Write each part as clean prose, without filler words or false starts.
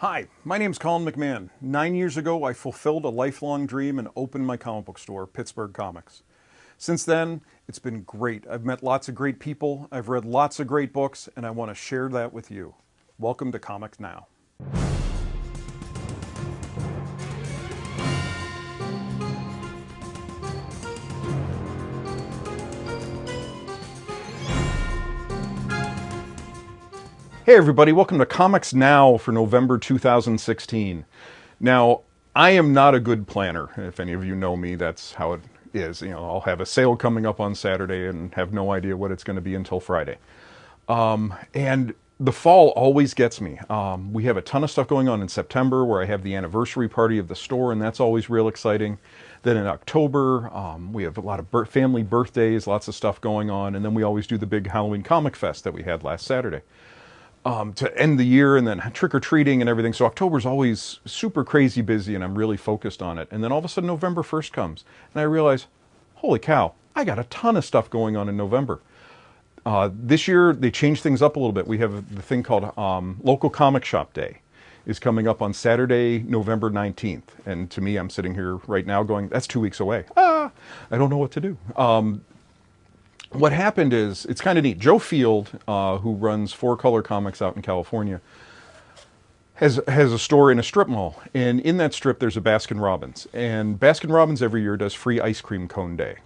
Hi, my name's Colin McMahon. 9 years ago, I fulfilled a lifelong dream and opened my comic book store, Pittsburgh Comics. Since then, it's been great. I've met lots of great people, I've read lots of great books, and I want to share that with you. Welcome to Comics Now. Hey everybody, welcome to Comics Now for November 2016. Now, I am not a good planner. If any of you know me, that's how it is. I'll have a sale coming up on Saturday and have no idea what it's going to be until Friday. And the fall always gets me. We have a ton of stuff going on in September where I have the anniversary party of the store, and that's always real exciting. Then in October, we have a lot of family birthdays, lots of stuff going on, and then we always do the big Halloween Comic Fest that we had last Saturday. To end the year, and then trick-or-treating and everything. So October's always super crazy busy, and I'm really focused on it. And then all of a sudden November 1st comes, and I realize, holy cow, I got a ton of stuff going on in November. This year, they changed things up a little bit. We have the thing called Local Comic Shop Day is coming up on Saturday, November 19th. And to me, I'm sitting here right now going, that's 2 weeks away. I don't know what to do. What happened is, it's kind of neat. Joe Field, who runs 4Color Comics out in California, has a store in a strip mall. And in that strip, there's a Baskin Robbins. And Baskin Robbins every year does free ice cream cone day.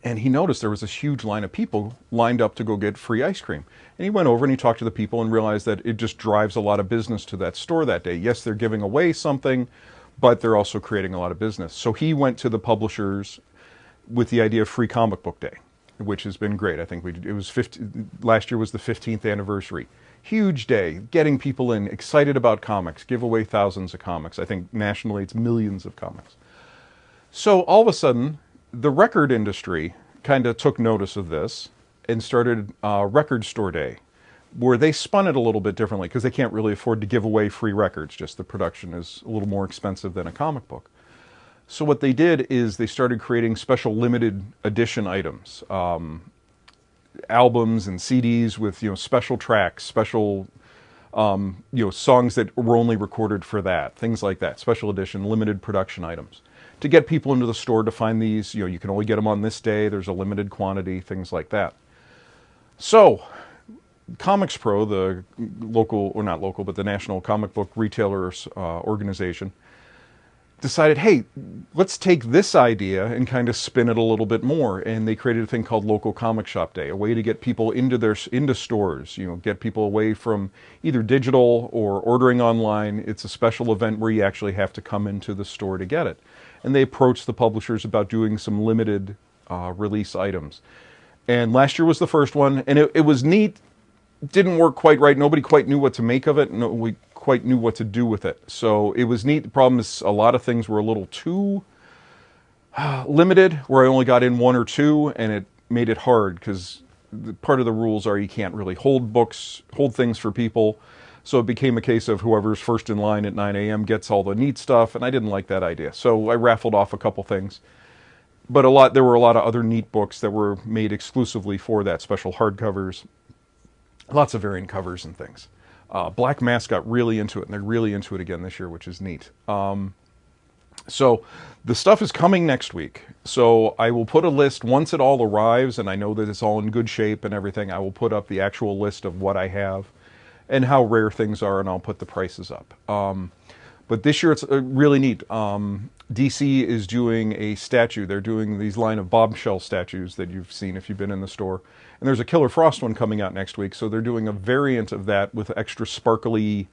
And he noticed there was this huge line of people lined up to go get free ice cream. And he went over and he talked to the people and realized that it just drives a lot of business to that store that day. Yes, they're giving away something, but they're also creating a lot of business. So he went to the publishers with the idea of free comic book day, which has been great. I think last year was the 15th anniversary. Huge day, getting people in, excited about comics, give away thousands of comics. I think nationally it's millions of comics. So all of a sudden, the record industry kind of took notice of this and started Record Store Day, where they spun it a little bit differently because they can't really afford to give away free records. Just the production is a little more expensive than a comic book. So what they did is they started creating special limited edition items, albums and CDs with special tracks, special songs that were only recorded for that, things like that, special edition, limited production items, to get people into the store to find these. You can only get them on this day. There's a limited quantity, things like that. So Comics Pro, the local, or not local, but the National Comic Book Retailers organization, decided, hey, let's take this idea and kind of spin it a little bit more. And they created a thing called Local Comic Shop Day, a way to get people into stores, get people away from either digital or ordering online. It's a special event where you actually have to come into the store to get it. And they approached the publishers about doing some limited release items. And last year was the first one, and it was neat. Didn't work quite right. Nobody quite knew what to make of it. We quite knew what to do with it. So it was neat. The problem is a lot of things were a little too limited, where I only got in one or two, and it made it hard because part of the rules are you can't really hold things for people. So it became a case of whoever's first in line at 9 a.m. gets all the neat stuff, and I didn't like that idea. So I raffled off a couple things. But there were a lot of other neat books that were made exclusively for that, special hardcovers, lots of variant covers and things. Black Mask got really into it, and they're really into it again this year, which is neat. So the stuff is coming next week. So I will put a list once it all arrives, and I know that it's all in good shape and everything. I will put up the actual list of what I have and how rare things are, and I'll put the prices up. But this year it's really neat. DC is doing a statue. They're doing these line of bombshell statues that you've seen if you've been in the store. And there's a Killer Frost one coming out next week, so they're doing a variant of that with extra sparkly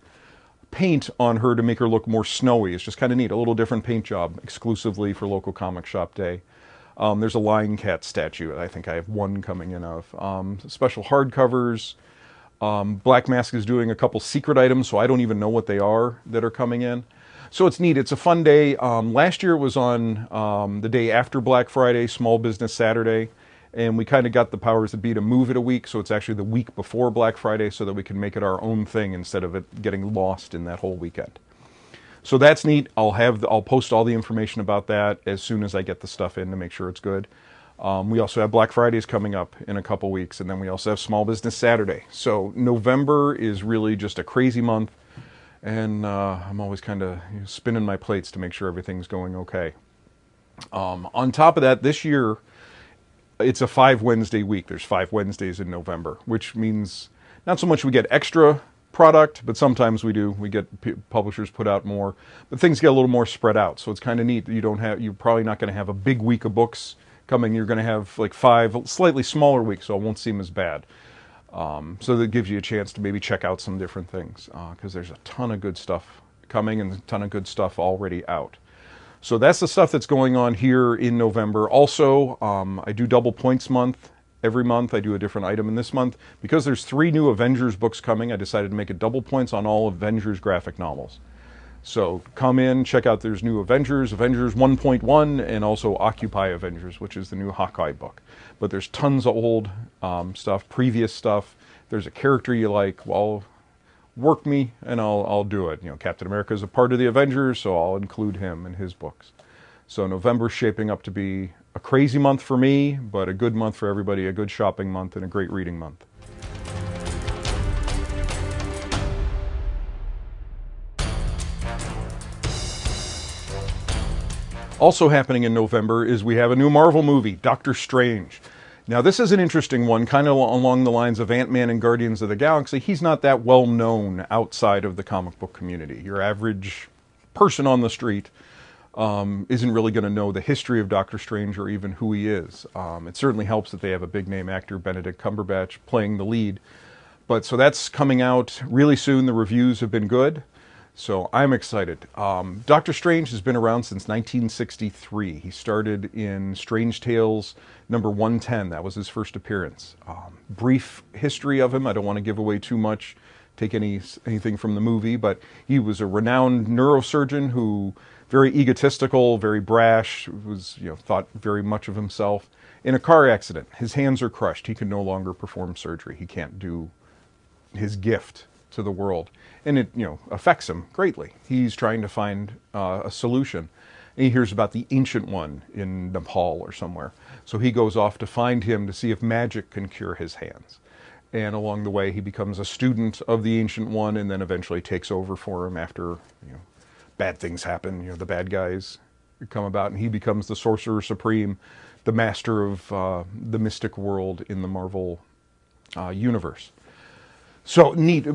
paint on her to make her look more snowy. It's just kind of neat, a little different paint job exclusively for Local Comic Shop Day. There's a Lion Cat statue. I think I have one coming in of. Special hardcovers. Black Mask is doing a couple secret items, so I don't even know what they are that are coming in. So it's neat. It's a fun day. Last year it was on the day after Black Friday, Small Business Saturday. And we kind of got the powers that be to move it a week, so it's actually the week before Black Friday, so that we can make it our own thing instead of it getting lost in that whole weekend. So that's neat. I'll post all the information about that as soon as I get the stuff in to make sure it's good. We also have Black Fridays coming up in a couple weeks, and then we also have Small Business Saturday. So November is really just a crazy month, and I'm always kind of spinning my plates to make sure everything's going okay. On top of that, this year it's a 5 Wednesday week. There's 5 Wednesdays in November, which means not so much we get extra product, but sometimes we get publishers put out more, but things get a little more spread out. So it's kind of neat that you're probably not going to have a big week of books coming. You're going to have like 5 slightly smaller weeks, so it won't seem as bad. So that gives you a chance to maybe check out some different things, because there's a ton of good stuff coming and a ton of good stuff already out. So that's the stuff that's going on here in November. Also, I do Double Points Month. Every month I do a different item. In this month, because there's 3 new Avengers books coming, I decided to make it double points on all Avengers graphic novels. So come in, check out, there's new Avengers, Avengers 1.1, and also Occupy Avengers, which is the new Hawkeye book. But there's tons of old stuff, previous stuff. There's a character you like, well, work me and I'll do it. You know, Captain America is a part of the Avengers, so I'll include him in his books. So November's shaping up to be a crazy month for me, but a good month for everybody, a good shopping month, and a great reading month. Also happening in November is we have a new Marvel movie, Doctor Strange. Now this is an interesting one, kind of along the lines of Ant-Man and Guardians of the Galaxy. He's not that well known outside of the comic book community. Your average person on the street isn't really going to know the history of Doctor Strange or even who he is. It certainly helps that they have a big name actor, Benedict Cumberbatch, playing the lead. But so that's coming out really soon. The reviews have been good. So I'm excited. Doctor Strange has been around since 1963. He started in Strange Tales number 110. That was his first appearance. Brief history of him. I don't want to give away too much, take anything from the movie, but he was a renowned neurosurgeon who, very egotistical, very brash, was thought very much of himself. In a car accident, his hands are crushed. He can no longer perform surgery. He can't do his gift to the world, and it affects him greatly. He's trying to find a solution, and he hears about the Ancient One in Nepal or somewhere. So he goes off to find him to see if magic can cure his hands. And along the way, he becomes a student of the Ancient One, and then eventually takes over for him after bad things happen. The bad guys come about, and he becomes the Sorcerer Supreme, the master of the mystic world in the Marvel universe. So neat,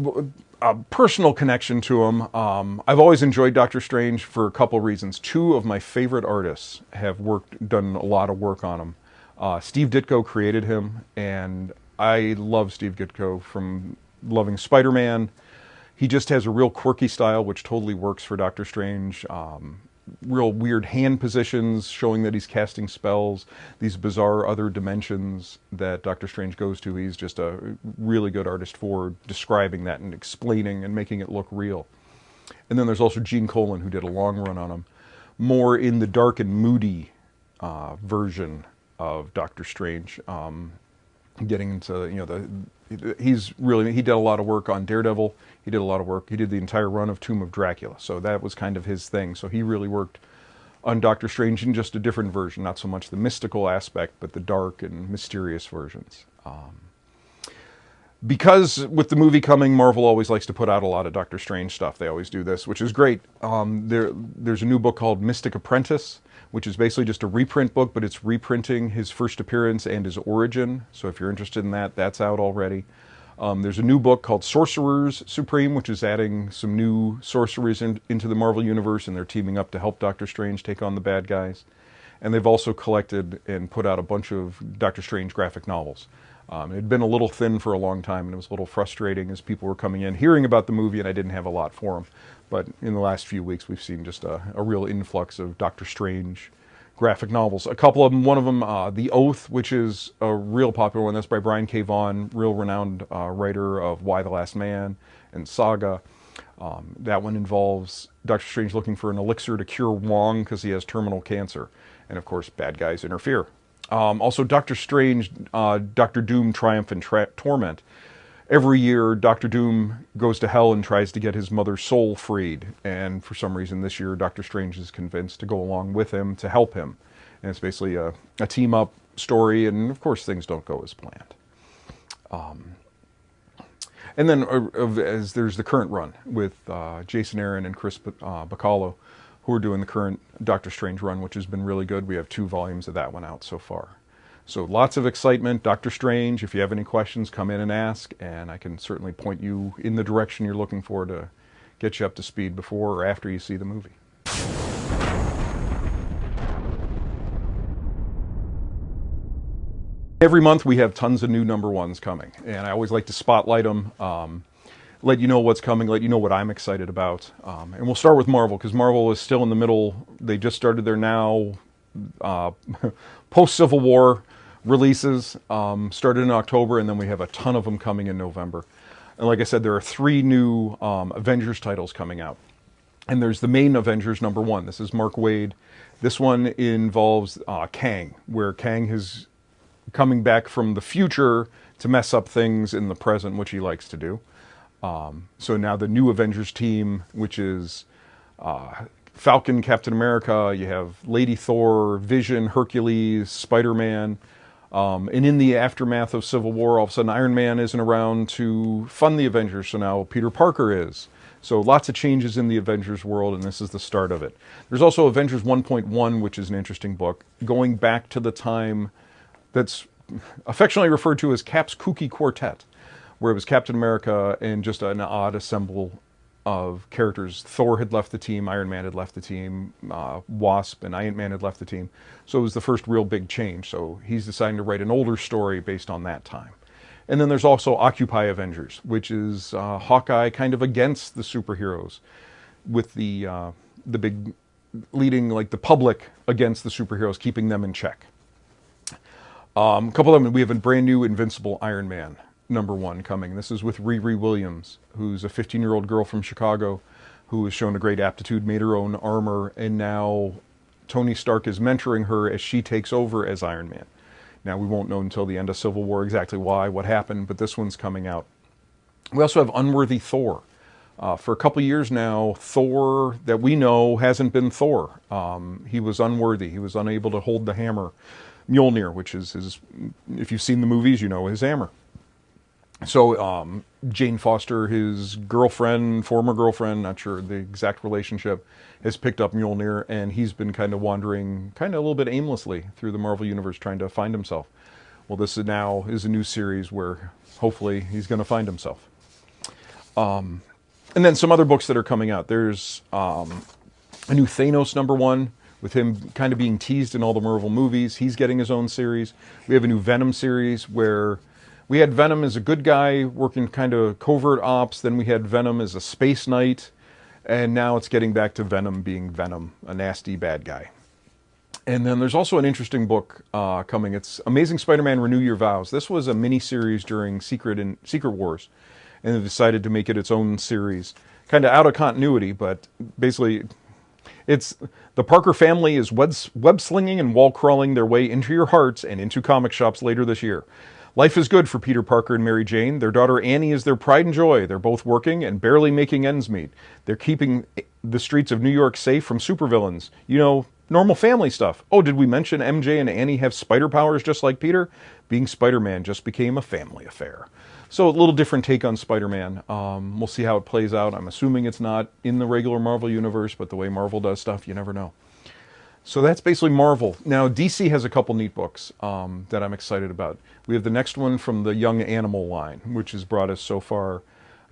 a personal connection to him. I've always enjoyed Doctor Strange for a couple reasons. 2 of my favorite artists have done a lot of work on him. Steve Ditko created him, and I love Steve Ditko from loving Spider-Man. He just has a real quirky style, which totally works for Doctor Strange. Real weird hand positions, showing that he's casting spells, these bizarre other dimensions that Doctor Strange goes to. He's just a really good artist for describing that and explaining and making it look real. And then there's also Gene Colan, who did a long run on him, more in the dark and moody version of Doctor Strange. Getting into he did a lot of work on Daredevil. He did a lot of work. He did the entire run of Tomb of Dracula, so that was kind of his thing. So he really worked on Doctor Strange in just a different version, not so much the mystical aspect, but the dark and mysterious versions. Because with the movie coming, Marvel always likes to put out a lot of Doctor Strange stuff. They always do this, which is great. There's a new book called Mystic Apprentice, which is basically just a reprint book, but it's reprinting his first appearance and his origin. So if you're interested in that, that's out already. There's a new book called Sorcerers Supreme, which is adding some new sorceries into the Marvel Universe, and they're teaming up to help Doctor Strange take on the bad guys. And they've also collected and put out a bunch of Doctor Strange graphic novels. It had been a little thin for a long time, and it was a little frustrating as people were coming in, hearing about the movie, and I didn't have a lot for them. But in the last few weeks, we've seen just a real influx of Doctor Strange graphic novels. A couple of them, one of them, The Oath, which is a real popular one. That's by Brian K. Vaughan, real renowned writer of Y: The Last Man and Saga. That one involves Doctor Strange looking for an elixir to cure Wong because he has terminal cancer. And of course, bad guys interfere. Also, Doctor Strange, Doctor Doom, Triumph and Torment. Every year, Doctor Doom goes to hell and tries to get his mother's soul freed. And for some reason this year, Doctor Strange is convinced to go along with him to help him. And it's basically a team-up story, and of course things don't go as planned. And then as there's the current run with Jason Aaron and Chris Bacalo, who are doing the current Doctor Strange run, which has been really good. We have 2 volumes of that one out so far. So lots of excitement. Doctor Strange, if you have any questions, come in and ask, and I can certainly point you in the direction you're looking for to get you up to speed before or after you see the movie. Every month we have tons of new number ones coming, and I always like to spotlight them, let you know what's coming, let you know what I'm excited about. And we'll start with Marvel, because Marvel is still in the middle. They just started their now post-Civil War releases, started in October, and then we have a ton of them coming in November. And like I said, there are 3 new Avengers titles coming out. And there's the main Avengers number 1. This is Mark Waid. This one involves Kang, where Kang is coming back from the future to mess up things in the present, which he likes to do. So now the new Avengers team, which is Falcon, Captain America, you have Lady Thor, Vision, Hercules, Spider-Man. And in the aftermath of Civil War, all of a sudden Iron Man isn't around to fund the Avengers, so now Peter Parker is. So lots of changes in the Avengers world, and this is the start of it. There's also Avengers 1.1, which is an interesting book, going back to the time that's affectionately referred to as Cap's Kooky Quartet, where it was Captain America and just an odd ensemble of characters. Thor had left the team, Iron Man had left the team, Wasp and Ant-Man had left the team. So it was the first real big change. So he's deciding to write an older story based on that time. And then there's also Occupy Avengers, which is Hawkeye kind of against the superheroes, with the big leading like the public against the superheroes, keeping them in check. A couple of them, we have a brand new Invincible Iron Man number 1 coming. This is with Riri Williams, who's a 15-year-old girl from Chicago who has shown a great aptitude, made her own armor, and now Tony Stark is mentoring her as she takes over as Iron Man. Now, we won't know until the end of Civil War exactly why, what happened, but this one's coming out. We also have Unworthy Thor. For a couple years now, Thor that we know hasn't been Thor. He was unworthy. He was unable to hold the hammer. Mjolnir, which is his, if you've seen the movies, you know his hammer. So Jane Foster, his girlfriend, former girlfriend, not sure the exact relationship, has picked up Mjolnir, and he's been kind of wandering kind of a little bit aimlessly through the Marvel Universe trying to find himself. Well, this is now a new series where hopefully he's going to find himself. And then some other books that are coming out. There's a new Thanos number 1, with him kind of being teased in all the Marvel movies. He's getting his own series. We have a new Venom series where we had Venom as a good guy working kind of covert ops. Then we had Venom as a space knight. And now it's getting back to Venom being Venom, a nasty bad guy. And then there's also an interesting book coming. It's Amazing Spider-Man Renew Your Vows. This was a mini-series during Secret Wars. And they decided to make it its own series. Kind of out of continuity, but basically it's the Parker family is web-slinging and wall-crawling their way into your hearts and into comic shops later this year. Life is good for Peter Parker and Mary Jane. Their daughter Annie is their pride and joy. They're both working and barely making ends meet. They're keeping the streets of New York safe from supervillains. You know, normal family stuff. Oh, did we mention MJ and Annie have spider powers just like Peter? Being Spider-Man just became a family affair. So a little different take on Spider-Man. We'll see how it plays out. I'm assuming it's not in the regular Marvel universe, but the way Marvel does stuff, you never know. So that's basically Marvel. Now, DC has a couple neat books that I'm excited about. We have the next one from the Young Animal line, which has brought us so far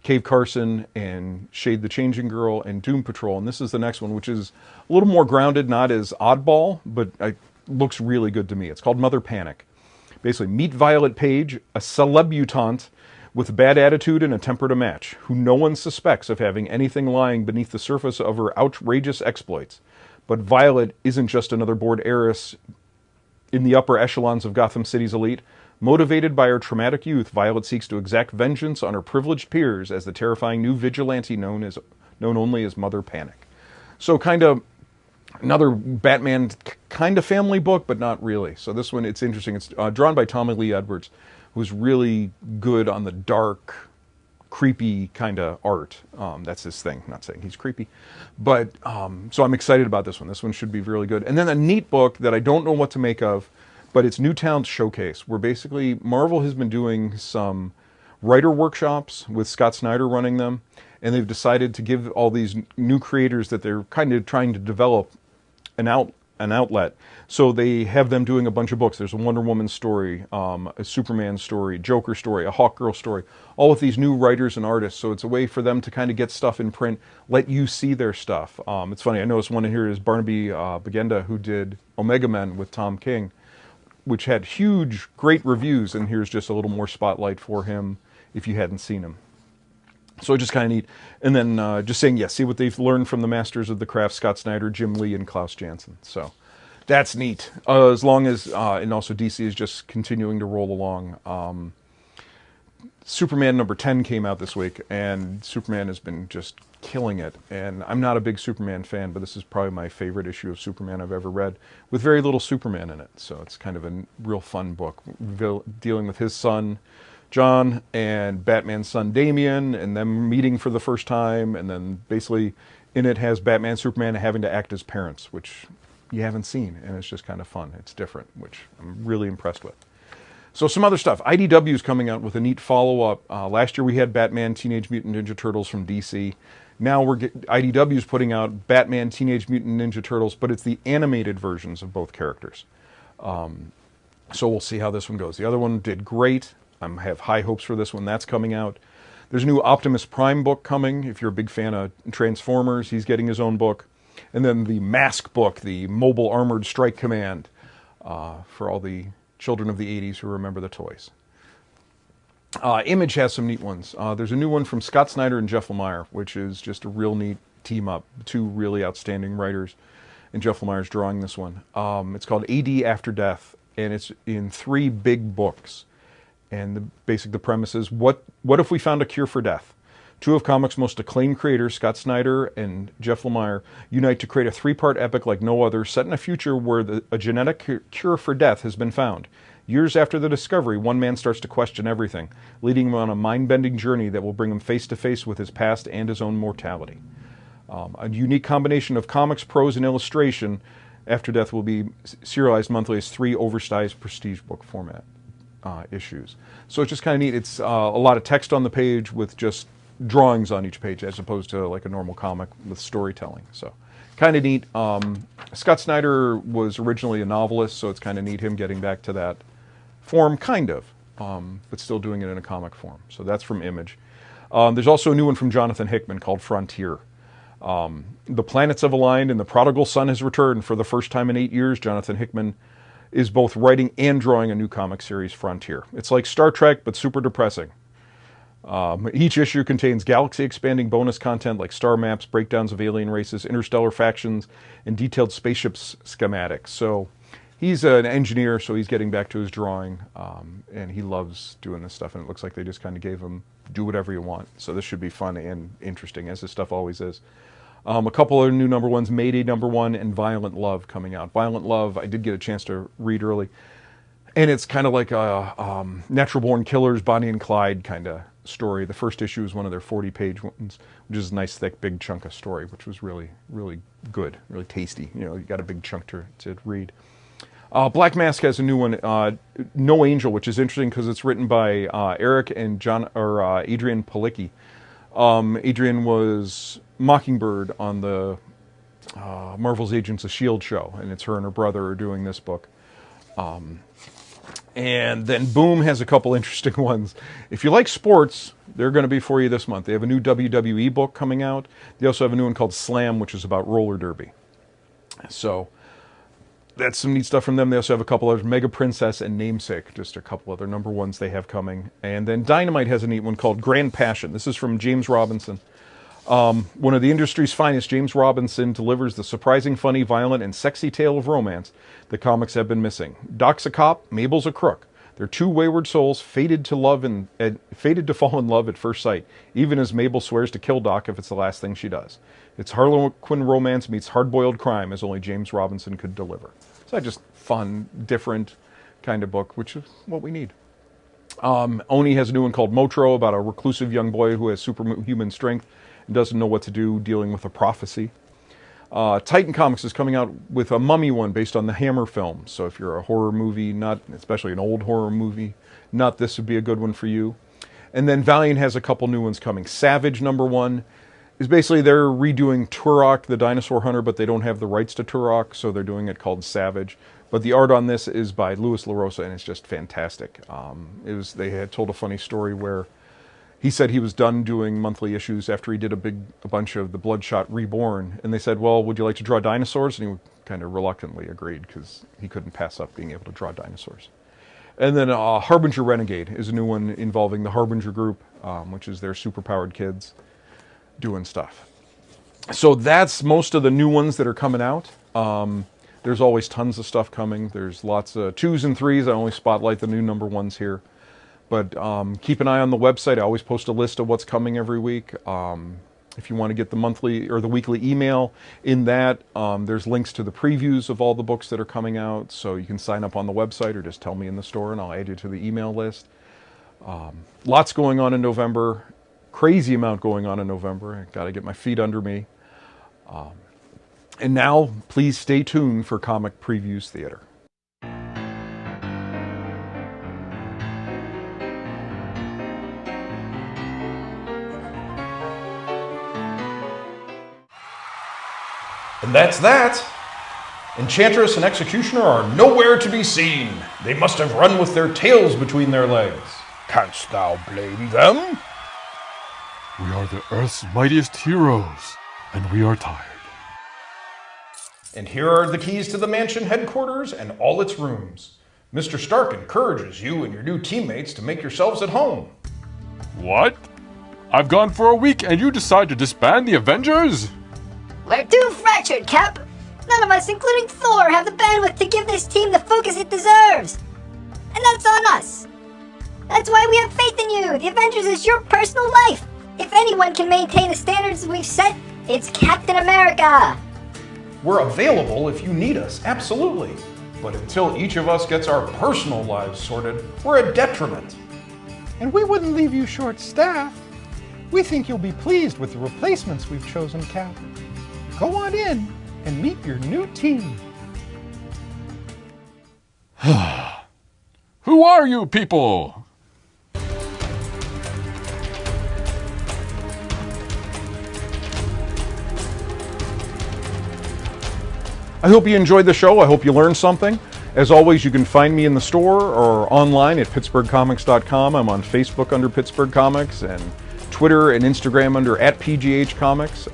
Cave Carson and Shade the Changing Girl and Doom Patrol. And this is the next one, which is a little more grounded, not as oddball, but it looks really good to me. It's called Mother Panic. Basically, meet Violet Page, a celebutante with a bad attitude and a temper to match, who no one suspects of having anything lying beneath the surface of her outrageous exploits. But Violet isn't just another bored heiress in the upper echelons of Gotham City's elite. Motivated by her traumatic youth, Violet seeks to exact vengeance on her privileged peers as the terrifying new vigilante known only as Mother Panic. So kind of another Batman kind of family book, but not really. So this one, it's interesting. It's drawn by Tommy Lee Edwards, who's really good on the dark, creepy kind of art. That's his thing. Not saying he's creepy. But, so I'm excited about this one. This one should be really good. And then a neat book that I don't know what to make of, but it's Newtown Showcase, where basically Marvel has been doing some writer workshops with Scott Snyder running them, and they've decided to give all these new creators that they're kind of trying to develop an outlet. So they have them doing a bunch of books. There's a Wonder Woman story, a Superman story, Joker story, a Hawkgirl story, all with these new writers and artists. So it's a way for them to kind of get stuff in print, let you see their stuff. It's funny, I noticed one in here is Barnaby Bagenda, who did Omega Men with Tom King, which had huge, great reviews, and here's just a little more spotlight for him if you hadn't seen him. So just kind of neat. And then just saying, yeah, see what they've learned from the masters of the craft, Scott Snyder, Jim Lee, and Klaus Janson. So that's neat. As long as, and also DC is just continuing to roll along. Superman number 10 came out this week, and Superman has been just killing it. And I'm not a big Superman fan, but this is probably my favorite issue of Superman I've ever read, with very little Superman in it. So it's kind of a real fun book, dealing with his son, John, and Batman's son Damian, and them meeting for the first time, and then basically in it has Batman and Superman having to act as parents, which you haven't seen, and it's just kind of fun. It's different, which I'm really impressed with. So some other stuff. IDW is coming out with a neat follow-up. Last year we had Batman Teenage Mutant Ninja Turtles from DC. Now IDW is putting out Batman Teenage Mutant Ninja Turtles, but it's the animated versions of both characters. So we'll see how this one goes. The other one did great. I have high hopes for this one. That's coming out. There's a new Optimus Prime book coming. If you're a big fan of Transformers, he's getting his own book. And then the Mask book, the Mobile Armored Strike Command, for all the children of the 80s who remember the toys. Image has some neat ones. There's a new one from Scott Snyder and Jeff Lemire, which is just a real neat team-up. Two really outstanding writers, and Jeff Lemire's drawing this one. It's called AD After Death, and it's in 3 big books. And the premise is, what if we found a cure for death? 2 of comics' most acclaimed creators, Scott Snyder and Jeff Lemire, unite to create a 3-part epic like no other, set in a future where a genetic cure for death has been found. Years after the discovery, one man starts to question everything, leading him on a mind-bending journey that will bring him face-to-face with his past and his own mortality. A unique combination of comics, prose, and illustration. After Death will be serialized monthly as 3 oversized prestige book format issues. So it's just kind of neat. It's a lot of text on the page with just drawings on each page, as opposed to like a normal comic with storytelling. So kind of neat. Scott Snyder was originally a novelist, so it's kind of neat him getting back to that form, kind of, but still doing it in a comic form. So that's from Image. There's also a new one from Jonathan Hickman called Frontier. The planets have aligned and the prodigal son has returned. For the first time in 8 years, Jonathan Hickman is both writing and drawing a new comic series, Frontier. It's like Star Trek, but super depressing. Each issue contains galaxy-expanding bonus content like star maps, breakdowns of alien races, interstellar factions, and detailed spaceship schematics. So he's an engineer, so he's getting back to his drawing, and he loves doing this stuff, and it looks like they just kind of gave him do whatever you want. So this should be fun and interesting, as this stuff always is. A couple of new number ones, Mayday number 1 and Violent Love coming out. Violent Love, I did get a chance to read early. And it's kind of like a Natural Born Killers, Bonnie and Clyde kind of story. The first issue is one of their 40-page ones, which is a nice, thick, big chunk of story, which was really, really good, really tasty. You know, you got a big chunk to read. Black Mask has a new one, No Angel, which is interesting because it's written by Eric and Adrian Palicki. Adrian was Mockingbird on the Marvel's Agents of S.H.I.E.L.D. show, and it's her and her brother are doing this book. And then Boom has a couple interesting ones. If you like sports, they're going to be for you this month. They have a new WWE book coming out. They also have a new one called Slam, which is about roller derby. So that's some neat stuff from them. They also have a couple others, Mega Princess and Namesake, just a couple other number ones they have coming. And then Dynamite has a neat one called Grand Passion. This is from James Robinson. One of the industry's finest, James Robinson delivers the surprising, funny, violent, and sexy tale of romance the comics have been missing. Doc's a cop, Mabel's a crook. They're 2 wayward souls fated to fall in love at first sight, even as Mabel swears to kill Doc if it's the last thing she does. It's Harlequin romance meets hard-boiled crime, as only James Robinson could deliver. So just fun, different kind of book, which is what we need. Oni has a new one called Motro, about a reclusive young boy who has superhuman strength and doesn't know what to do dealing with a prophecy. Titan Comics is coming out with a Mummy one based on the Hammer film. So if you're a horror movie, not especially an old horror movie, not this would be a good one for you. And then Valiant has a couple new ones coming. Savage #1 is basically they're redoing Turok the Dinosaur Hunter, but they don't have the rights to Turok, so they're doing it called Savage. But the art on this is by Louis LaRosa, and it's just fantastic. They had told a funny story where he said he was done doing monthly issues after he did a bunch of the Bloodshot Reborn, and they said, "Well, would you like to draw dinosaurs?" And he kind of reluctantly agreed because he couldn't pass up being able to draw dinosaurs. And then Harbinger Renegade is a new one involving the Harbinger group, which is their superpowered kids doing stuff. So that's most of the new ones that are coming out. There's always tons of stuff coming. There's lots of 2s and 3s. I only spotlight the new #1s here. But keep an eye on the website. I always post a list of what's coming every week. If you want to get the monthly or the weekly email, in that there's links to the previews of all the books that are coming out. So you can sign up on the website or just tell me in the store and I'll add you to the email list. Lots going on in November. Crazy amount going on in November. I got to get my feet under me. And now, please stay tuned for Comic Previews Theater. And that's that. Enchantress and Executioner are nowhere to be seen. They must have run with their tails between their legs. Canst thou blame them? We are the Earth's mightiest heroes, and we are tired. And here are the keys to the mansion headquarters and all its rooms. Mr. Stark encourages you and your new teammates to make yourselves at home. What? I've gone for a week and you decide to disband the Avengers? We're too fractured, Cap. None of us, including Thor, have the bandwidth to give this team the focus it deserves. And that's on us. That's why we have faith in you. The Avengers is your personal life. If anyone can maintain the standards we've set, it's Captain America. We're available if you need us, absolutely. But until each of us gets our personal lives sorted, we're a detriment. And we wouldn't leave you short-staffed. We think you'll be pleased with the replacements we've chosen, Cap. Go on in and meet your new team. Who are you people? I hope you enjoyed the show. I hope you learned something. As always, you can find me in the store or online at pittsburghcomics.com. I'm on Facebook under Pittsburgh Comics and Twitter and Instagram under @PGH Comics.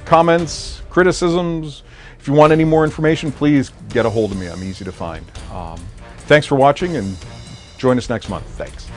Comments, criticisms, if you want any more information, please get a hold of me. I'm easy to find. Thanks for watching and join us next month. Thanks.